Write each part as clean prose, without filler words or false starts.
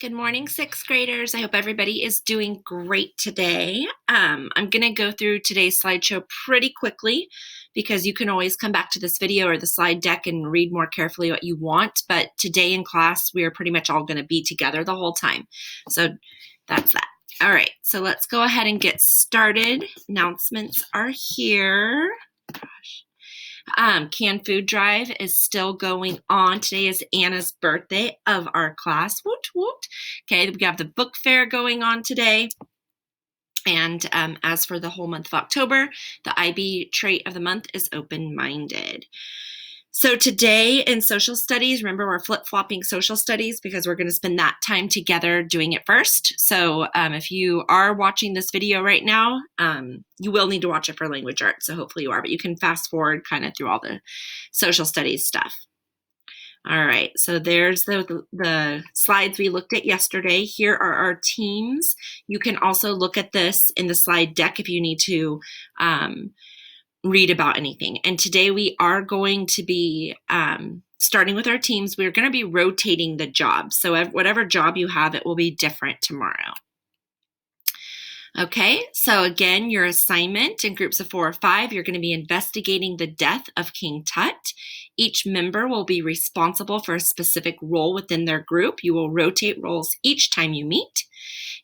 Good morning, sixth graders. I hope everybody is doing great today. I'm going to go through today's slideshow pretty quickly because you can always come back to this video or the slide deck and read more carefully what you want. But today in class, we are pretty much all going to be together the whole time. So that's that. All right, so let's go ahead and get started. Announcements are here. Canned food drive is still going on. Today is Anna's birthday of our class. Woot, woot. Okay, we have the book fair going on today. And as for the whole month of October, the IB trait of the month is open-minded. So today in social studies, remember we're flip-flopping social studies because we're going to spend that time together doing it first. So if you are watching this video right now, you will need to watch it for language arts. So hopefully you are, but you can fast forward kind of through all the social studies stuff. All right, so there's the slides we looked at yesterday. Here are our teams. You can also look at this in the slide deck if you need to read about anything. And today we are going to be starting with our teams. We're going to be rotating the jobs. So whatever job you have, it will be different tomorrow. Okay, so again, your assignment in groups of 4 or 5, you're going to be investigating the death of King Tut. Each member will be responsible for a specific role within their group. You will rotate roles each time you meet.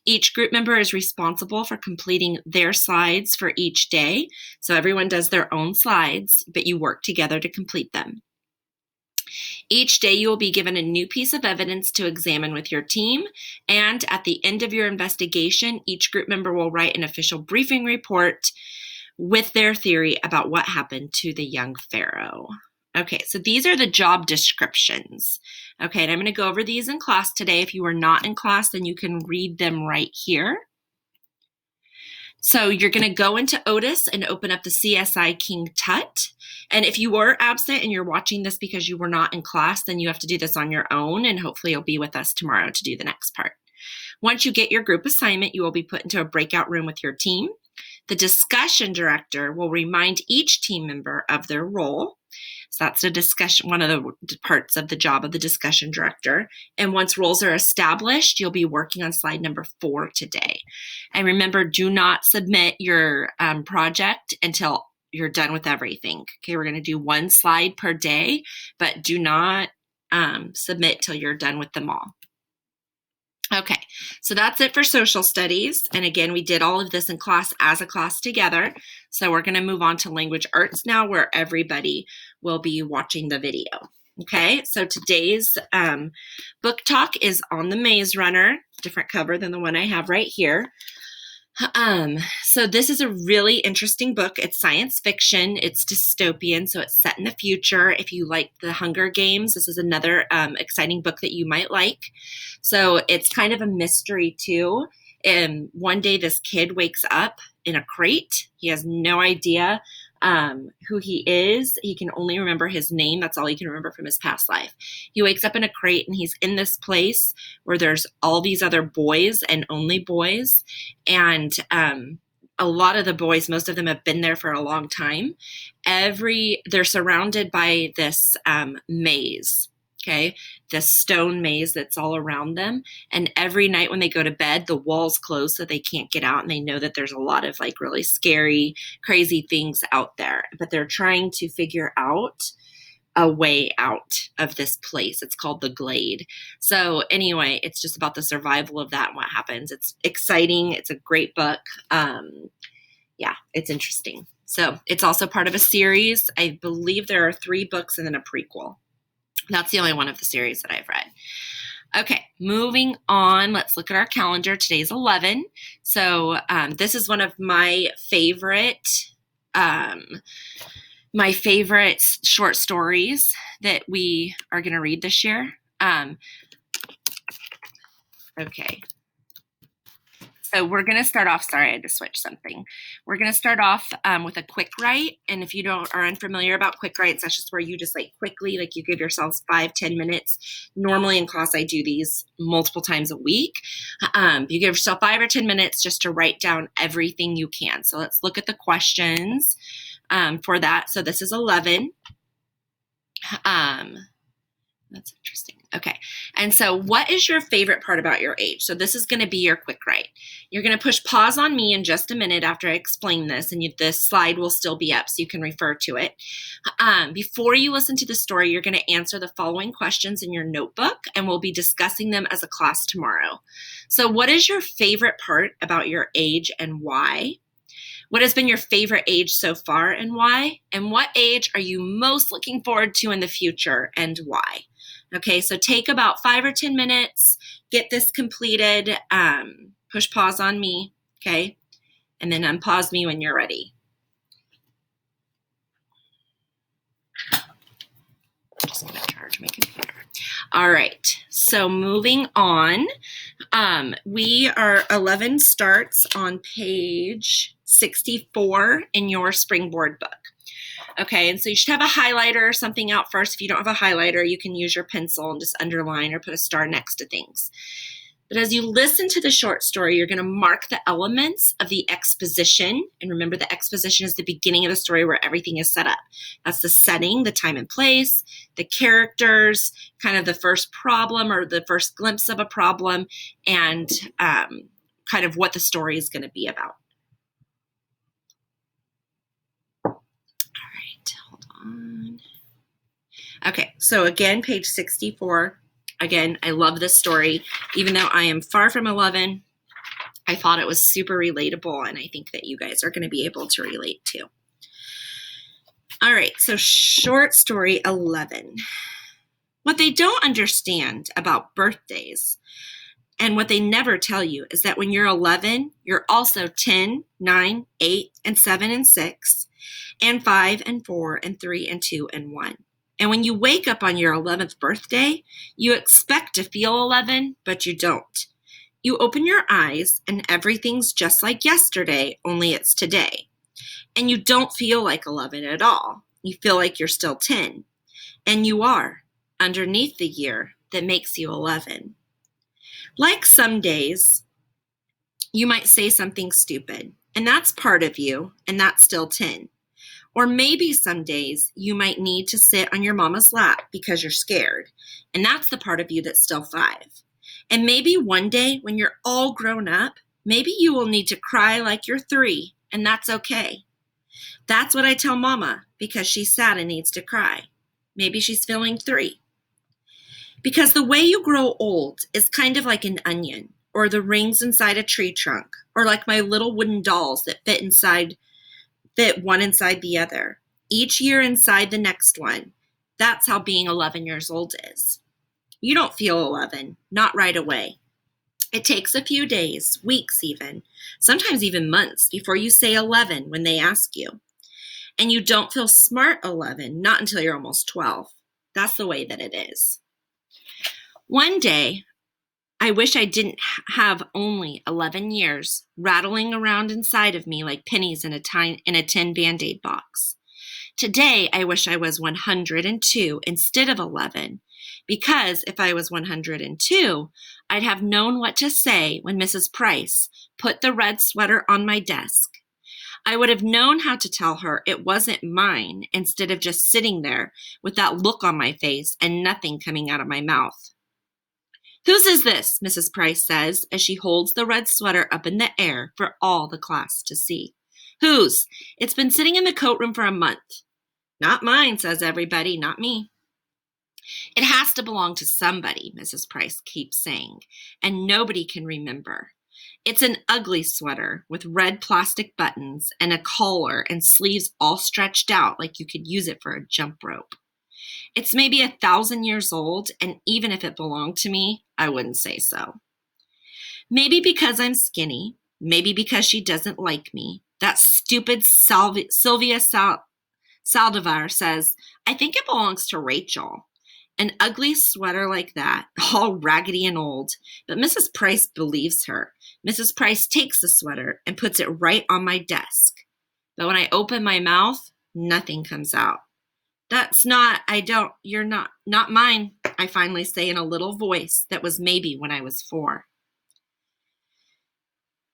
Each group member is responsible for completing their slides for each day. So everyone does their own slides, but you work together to complete them. Each day you will be given a new piece of evidence to examine with your team. And at the end of your investigation, each group member will write an official briefing report with their theory about what happened to the young pharaoh. Okay, so these are the job descriptions. Okay, and I'm going to go over these in class today. If you are not in class, then you can read them right here. So you're going to go into Otis and open up the CSI.King Tut. And if you were absent and you're watching this because you were not in class, then you have to do this on your own, and hopefully you'll be with us tomorrow to do the next part. Once you get your group assignment, you will be put into a breakout room with your team. The discussion director will remind each team member of their role. So that's a discussion, one of the parts of the job of the discussion director. And once roles are established, you'll be working on slide number 4 today. And remember, do not submit your project until you're done with everything. Okay, we're going to do 1 slide per day, but do not submit till you're done with them all. Okay, so that's it for social studies. And again, we did all of this in class as a class together. So we're going to move on to language arts now, where everybody will be watching the video. Okay, so today's book talk is on the Maze Runner, different cover than the one I have right here. So this is a really interesting book. It's science fiction. It's dystopian, so it's set in the future. If you like the Hunger Games, this is another exciting book that you might like. So it's kind of a mystery too. And one day this kid wakes up in a crate. He has no idea who he is. He can only remember his name. That's all he can remember from his past life. He wakes up in a crate and he's in this place where there's all these other boys and only boys. And a lot of the boys, most of them have been there for a long time. They're surrounded by this maze. Okay, this stone maze that's all around them. And every night when they go to bed, the walls close so they can't get out. And they know that there's a lot of like really scary, crazy things out there. But they're trying to figure out a way out of this place. It's called the Glade. So anyway, it's just about the survival of that and what happens. It's exciting. It's a great book. Yeah, it's interesting. So it's also part of a series. I believe there are 3 books and then a prequel. That's the only one of the series that I've read. Okay, moving on. Let's look at our calendar. Today's 11. So this is one of my favorite short stories that we are going to read this year. Okay. So we're going to start off, sorry, I had to switch something. We're going to start off with a quick write. And if you are unfamiliar about quick writes, that's just where you just like quickly, like you give yourselves 5-10 minutes. Normally in class, I do these multiple times a week. You give yourself 5 or 10 minutes just to write down everything you can. So let's look at the questions for that. So this is 11. That's interesting. Okay. And so what is your favorite part about your age? So this is going to be your quick write. You're going to push pause on me in just a minute after I explain this, and this slide will still be up so you can refer to it. Before you listen to the story, you're going to answer the following questions in your notebook, and we'll be discussing them as a class tomorrow. So what is your favorite part about your age and why? What has been your favorite age so far and why? And what age are you most looking forward to in the future and why? Okay, so take about 5 or 10 minutes, get this completed, push pause on me, okay? And then unpause me when you're ready. I'm just gonna charge my computer. All right, so moving on, 11 starts on page 64 in your Springboard book. Okay, and so you should have a highlighter or something out first. If you don't have a highlighter, you can use your pencil and just underline or put a star next to things. But as you listen to the short story, you're going to mark the elements of the exposition. And remember, the exposition is the beginning of the story where everything is set up. That's the setting, the time and place, the characters, kind of the first problem or the first glimpse of a problem, and kind of what the story is going to be about. Okay, so again, page 64. Again, I love this story. Even though I am far from 11, I thought it was super relatable, and I think that you guys are going to be able to relate too. All right, so short story 11. What they don't understand about birthdays and what they never tell you is that when you're 11, you're also 10, 9, 8, and 7, and 6, and 5, and 4, and 3, and 2, and 1. And when you wake up on your 11th birthday, you expect to feel 11, but you don't. You open your eyes and everything's just like yesterday, only it's today. And you don't feel like 11 at all. You feel like you're still 10. And you are, underneath the year that makes you 11. Like some days, you might say something stupid, and that's part of you, and that's still 10. Or maybe some days you might need to sit on your mama's lap because you're scared, and that's the part of you that's still 5. And maybe one day when you're all grown up, maybe you will need to cry like you're 3, and that's okay. That's what I tell Mama because she's sad and needs to cry. Maybe she's feeling 3. Because the way you grow old is kind of like an onion, or the rings inside a tree trunk, or like my little wooden dolls that fit one inside the other, each year inside the next one. That's how being 11 years old is. You don't feel 11, not right away. It takes a few days, weeks even, sometimes even months before you say 11 when they ask you. And you don't feel smart 11, not until you're almost 12. That's the way that it is. One day, I wish I didn't have only 11 years rattling around inside of me like pennies in a tin Band-Aid box. Today, I wish I was 102 instead of 11, because if I was 102, I'd have known what to say when Mrs. Price put the red sweater on my desk. I would have known how to tell her it wasn't mine instead of just sitting there with that look on my face and nothing coming out of my mouth. "Whose is this?" Mrs. Price says as she holds the red sweater up in the air for all the class to see. "Whose? It's been sitting in the coat room for a month." "Not mine," says everybody, "not me." "It has to belong to somebody," Mrs. Price keeps saying, and nobody can remember. It's an ugly sweater with red plastic buttons and a collar and sleeves all stretched out like you could use it for a jump rope. It's maybe 1,000 years old, and even if it belonged to me, I wouldn't say so. Maybe because I'm skinny, maybe because she doesn't like me. That stupid Sylvia Saldivar says, "I think it belongs to Rachel." An ugly sweater like that, all raggedy and old, but Mrs. Price believes her. Mrs. Price takes the sweater and puts it right on my desk. But when I open my mouth, nothing comes out. You're not mine," I finally say in a little voice that was maybe when I was 4.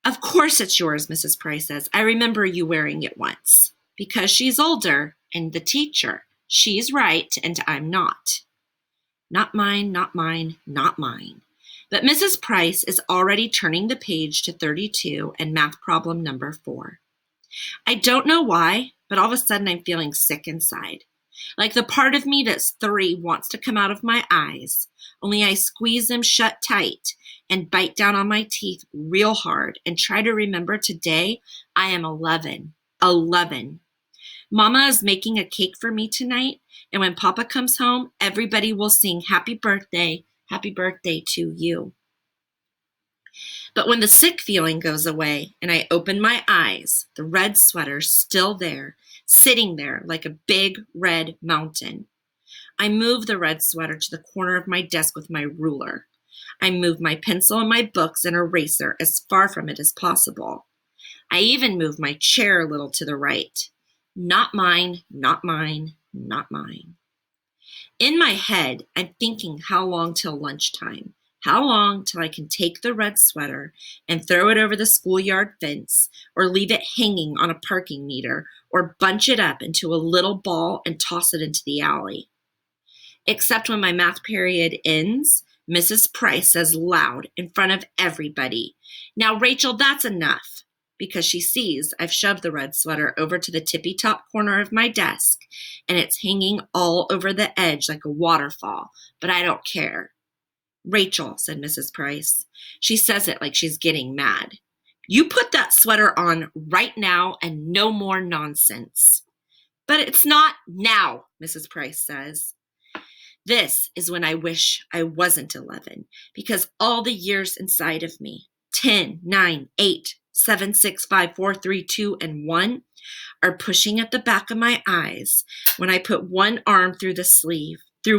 "Of course it's yours," Mrs. Price says. "I remember you wearing it once." Because she's older and the teacher. She's right and I'm not. Not mine, not mine, not mine. But Mrs. Price is already turning the page to 32 and math problem number 4. I don't know why, but all of a sudden I'm feeling sick inside. Like the part of me that's 3 wants to come out of my eyes, only I squeeze them shut tight and bite down on my teeth real hard and try to remember today I am 11. 11. Mama is making a cake for me tonight, and when Papa comes home, everybody will sing happy birthday to you. But when the sick feeling goes away and I open my eyes, the red sweater's still there, sitting there like a big red mountain. I move the red sweater to the corner of my desk with my ruler. I move my pencil and my books and eraser as far from it as possible. I even move my chair a little to the right. Not mine, not mine, not mine. In my head, I'm thinking how long till lunchtime. How long till I can take the red sweater and throw it over the schoolyard fence, or leave it hanging on a parking meter, or bunch it up into a little ball and toss it into the alley. Except when my math period ends, Mrs. Price says loud in front of everybody, "Now, Rachel, that's enough," because she sees I've shoved the red sweater over to the tippy-top corner of my desk, and it's hanging all over the edge like a waterfall, but I don't care. "Rachel," said Mrs. Price. She says it like she's getting mad. "You put that sweater on right now and no more nonsense." "But it's not now," Mrs. Price says. This is when I wish I wasn't 11, because all the years inside of me, 10, 9, 8, 7, 6, 5, 4, 3, 2, and 1, are pushing at the back of my eyes when I put one arm through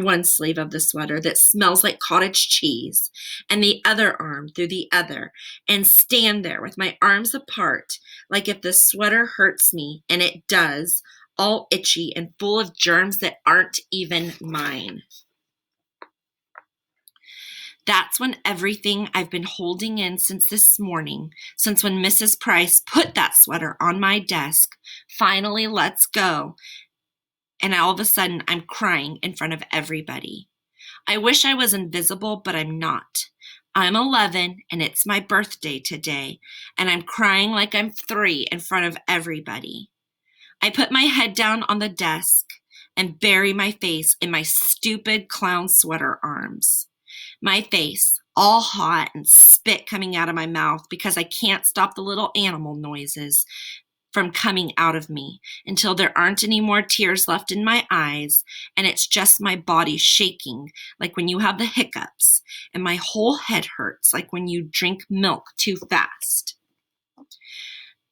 one sleeve of the sweater that smells like cottage cheese, and the other arm through the other, and stand there with my arms apart, like if the sweater hurts me, and it does, all itchy and full of germs that aren't even mine. That's when everything I've been holding in since this morning, since when Mrs. Price put that sweater on my desk, finally lets go. And all of a sudden, I'm crying in front of everybody. I wish I was invisible, but I'm not. I'm 11, and it's my birthday today, and I'm crying like I'm 3 in front of everybody. I put my head down on the desk and bury my face in my stupid clown sweater arms. My face, all hot and spit coming out of my mouth because I can't stop the little animal noises from coming out of me until there aren't any more tears left in my eyes, and it's just my body shaking like when you have the hiccups, and my whole head hurts like when you drink milk too fast.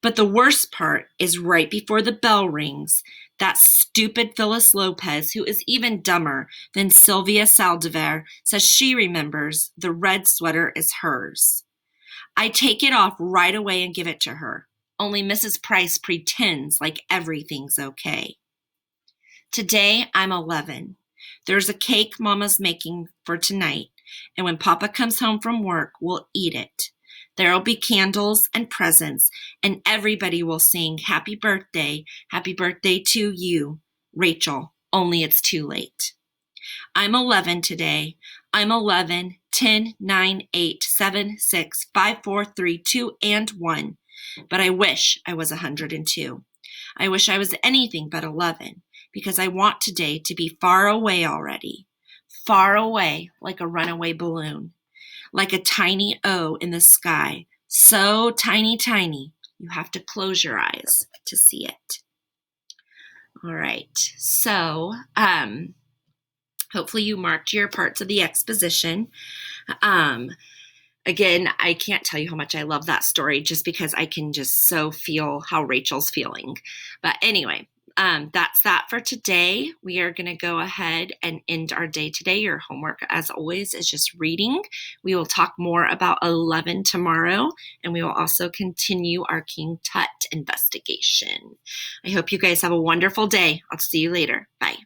But the worst part is right before the bell rings, that stupid Phyllis Lopez, who is even dumber than Sylvia Saldivar, says she remembers the red sweater is hers. I take it off right away and give it to her. Only Mrs. Price pretends like everything's okay. Today, I'm 11. There's a cake Mama's making for tonight, and when Papa comes home from work, we'll eat it. There'll be candles and presents, and everybody will sing happy birthday to you, Rachel, only it's too late. I'm 11 today. I'm 11, 10, 9, 8, 7, 6, 5, 4, 3, 2, and 1. But I wish I was 102. I wish I was anything but 11, because I want today to be far away already. Far away like a runaway balloon. Like a tiny O in the sky, so tiny, tiny, you have to close your eyes to see it. All right, so hopefully you marked your parts of the exposition. Again, I can't tell you how much I love that story just because I can just so feel how Rachel's feeling. But anyway, that's that for today. We are going to go ahead and end our day today. Your homework, as always, is just reading. We will talk more about 11 tomorrow, and we will also continue our King Tut investigation. I hope you guys have a wonderful day. I'll see you later. Bye.